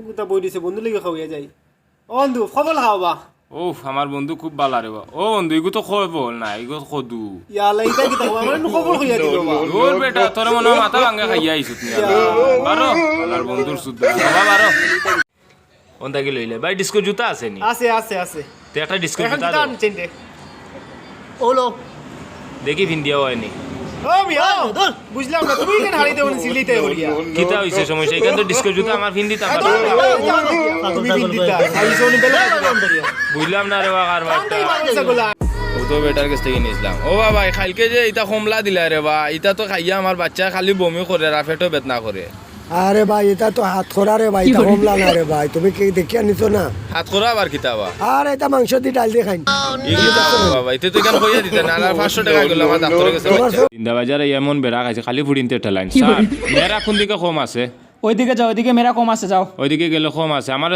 কোথা বই দিছে বন্ধু লিগে খাওয়া যাই ও বন্ধু খবর খাওয়া ও আমার বন্ধু খুব ভালো রে বা ও বন্ধু এগু তো খবর না এগু খদু ইয়ালা ইতা কি তাকবা আমার খবর কইয়া দিল বা ওর বেটা তোর মনে মাথা ভাঙা খাইয়া আইছত নি বারো আমার বন্ধুর সুদা বাবা বারো ওনটা কি লইলে ভাই ডিস্কো জুতা আছে নি আছে আছে আছে তে একটা ডিস্কো এখন জুতা কি দাম চেন্টে ওলো দেখি ভিন্ডিয়া হয়নি ও মিয়া বুঝলাম না তুমি কেন হারিতে বলছিস লিতে বলিয়া কিতা হইছে সমস্যা এখান তো ডিস্কো জুতা আমার ভিন্দি তা তুমি বিন্দিতা আইছো নি বেলা বুঝলাম না রে বাগার বাটা ও তো বেটার কাছ থেকে নিয়েছিলাম ও বাবা খালকে যে এটা কমলা দিলা রে বা এটা তো খাইয়া আমার বাচ্চা খালি বমি করে রাফেটো বেদনা করে আরে ভাই এটা তো হাত খোরা রে ভাই এটা কমলা না রে ভাই তুমি কি দেখিয়া নিছো না হাত করা আবার কিতাবা আর এটা মাংস দিয়ে ডাল দিয়ে খাই বাবা এটা তো কেন কইয়া দিতে না 500 টাকা গেল আমার ডাক্তারের কাছে ইন্দা বাজারে এমন বেড়া খাইছে খালি ফুডিনতে ঠেলাইন স্যার মেরা কোন দিকে কম আছে ওইদিকে যাও ওইদিকে মেরা কম আছে যাও ওইদিকে গেলে কম আছে আমার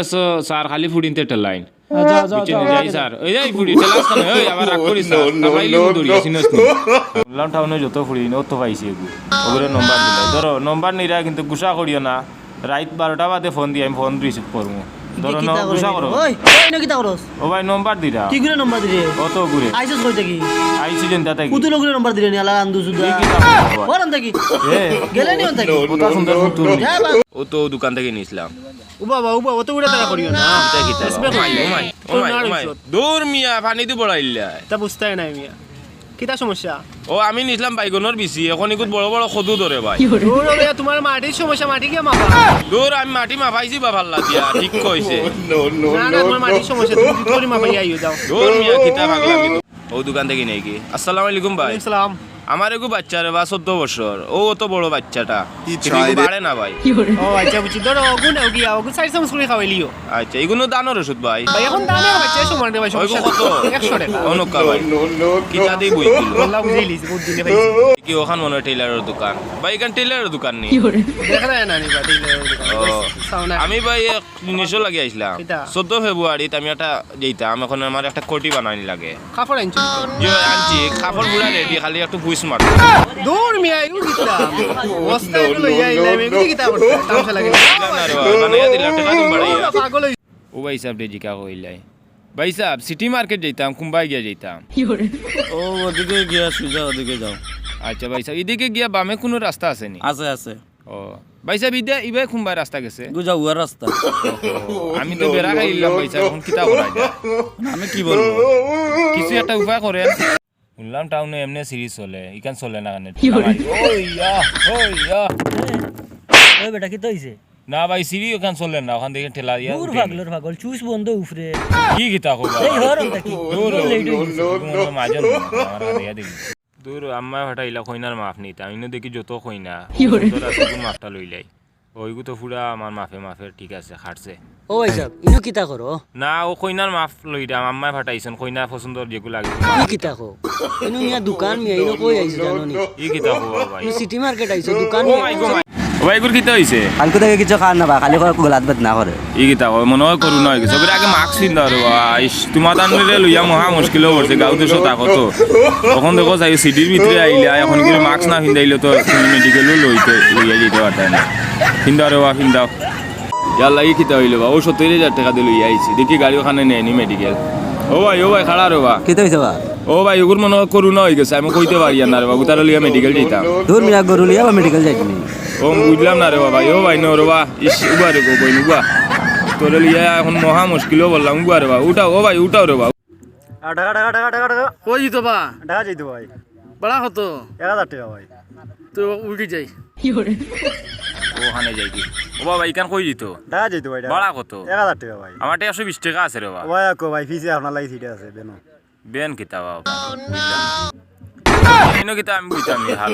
স্যার খালি ফুডিনতে ঠেলাইন যাও যাও যাও যাই স্যার ওই যাই ফুডি ঠেলাস কেন ওই আবার রাগ করিস না তাবাইলে দড়ি সিনস নি বললাম টাউনে যত ফুডি ও তো পাইছি এগু ওগুলো নম্বর দিলে ধরো নম্বর নিরা কিন্তু গুসা করিও না রাত 12টা বাদে ফোন দিয়ে আমি ফোন রিসিভ করবো ধরো ন গুসা করো ওই না কি তাকরস ও ভাই নম্বর দিরা কি করে নাম্বার দিরে কত ঘুরে আইছস কই থাকি আইছি যেন তাতে কত লোকের নাম্বার দিরে নি আলা আন্দু সুদা ওরন থাকি এ গেলে নি ওন থাকি কত সুন্দর ফুতুর যা বা ও তো দোকান থেকে নিছিলাম ও বাবা অত উড়া তারা করিও না কিতা কিতা ওমাই দূর মিয়া পানি দি বড়াইলা তা বুঝতাই নাই মিয়া কিতা সমস্যা ও আমি নিছিলাম বাইগনের বিসি এখন ইকুত বড় বড় খদু ধরে ভাই ওরে ভাই তোমার মাটির সমস্যা মাটি কি মাপা দূর আমি মাটি মাপাইছি বা ভাল্লা দিয়া ঠিক কইছে না না তোমার মাটির সমস্যা তুমি তোরি মাপাই আইও যাও দূর মিয়া কিতা পাগলামি ও দোকান থেকে নেই কি আসসালামু আলাইকুম ভাই আসসালাম আমার এগু বাচ্চা রে বা 14 বছর ও তো বড় বাচ্চাটা বাড়ে না ভাই ও আচ্ছা বুঝছি ধরো অগুন গিয়া অগুন সাইড সামস করে খাওয়াইলিও আচ্ছা এগুলো দানোর ওষুধ ভাই ভাই এখন দামে বাচ্চা সমান রে ভাই ওই সমস্যা কত 100 টাকা অনুকা ভাই কিতা দেই বই কিলো আল্লাহ বুঝাইলিস বহুত দিনে পাইছি কি ওখান মনে টেইলারের দোকান ভাই এখান টেইলারের দোকান নেই দেখা যায় না নি বাটি সাউনা আমি ভাই এক জিনিসও লাগে আইছিলাম কিতা? 14 ফেব্রুয়ারিতে আমি একটা যেতাম এখন আমার একটা কোটি বানানি লাগে কাপড় আনছো যে আনছি কাপড় পুরা রেডি খালি একটু পুইস মার দূর মিয়া ইউ কিতা বস্তা গুলো ইয়াইলা মে কিতা করতে তামসা লাগে বানাইয়া দিলাম টাকা দিন বাড়াইয়া পাগল ও ভাই সাহেব রে জিকা কইলাই ভাই সাহেব সিটি মার্কেট যেতাম কুম্বাই গিয়া যেতাম ও ওদিকে গিয়া সুজা ওদিকে যাও আচ্ছা ভাই সাহেব এদিকে গিয়া বামে কোনো রাস্তা আছে নি আছে আছে ও ভাই সাহেব ইবে কুম্বাই রাস্তা গেছে গুজা উয়ার রাস্তা আমি তো বেড়া খাইলাম ভাই সাহেব এখন কিতা করা যায় আমি কি বলবো কিছু একটা উপায় করেন শুনলাম টাউনে এমনি সিরিজ চলে ইখান চলে না কেন ওই বেটা কি তইছে না ভাই সিরি ওখান চলে না ওখান থেকে ঠেলা দিয়া দূর পাগলর পাগল চুস বন্ধ উফরে কি কিতা কবা এই হরন থাকি দূর আম্মা ফাটাইলা কইনার মাফ নিতা আমি দেখি যত কইনা মাফটা লইলাই ওইগু তো পুরা আমার মাফে ঠিক আছে খাটছে ও আইছাব ইনো কিতা করো না ও কইনার মাফ লইলাম আম্মাই ফাটাইছেন কইনা পছন্দর যেগুলো লাগে কি কিতা কো ইনো মিয়া দোকান মিয়া ইনো কই আইছ জানো নি ই কিতা কবা ভাই ইনো সিটি মার্কেট আইছ দোকান ও মাই গো ভাই গুর কিতা হইছে কালকে থেকে কিছু খান না বা খালি গলাত বেদনা করে ই কিতা কয় মনে হয় করু নয় কিছু আগে মাস্ক পিন্ধা রে ভাই তোমার দানলে লইয়া মহা মুশকিল হচ্ছে গাঁও দেশত আগত তখন দেখো যাই সিটির ভিতরে আইলে এখন কি মাস্ক না পিন্ধাইলে তো মেডিকেলও লইয়া যেতে পারতাম না পিন্ধা রে বা পিন্ধাও ইয়ার লাগি কিতা হইলো বা ও 70,000 টাকা দিয়ে লইয়া আইছি দেখি গাড়ি ওখানে নেয়নি মেডিকেল ও ভাই খাড়া রে বা কি হইছে বা ও ভাই ওগুর মনে হয় করু নয় গেছে আমি কইতে পারি না রে বাবু তার লিয়া মেডিকেল যেতাম দূর মিয়া গরু লিয়া মেডিকেল যাইনি ও বুঝলাম না রে বাবা ও ভাই নো রে বা ইস উবা রে গো বই উবা তোর লিয়া এখন মহা মুশকিলও বললাম উবা রে বা উঠাও ও ভাই উঠাও রে বা টাকা কই দিত বা টাকা যাইতো ভাই বড়া কত 1000 টাকা ভাই তো উঠি যাই ওখানে যাই কি ও বাবা ইকান কই দিত টাকা যাইতো ভাই ভাড়া কত 1000 টাকা ভাই আমার 120 টাকা আছে রে বাবা ভাই কো ভাই ফিসে আপনার লাগি সিটে আছে বেনো বেন কিতা বাবা এনো কিতা আমি বুঝতাম হাল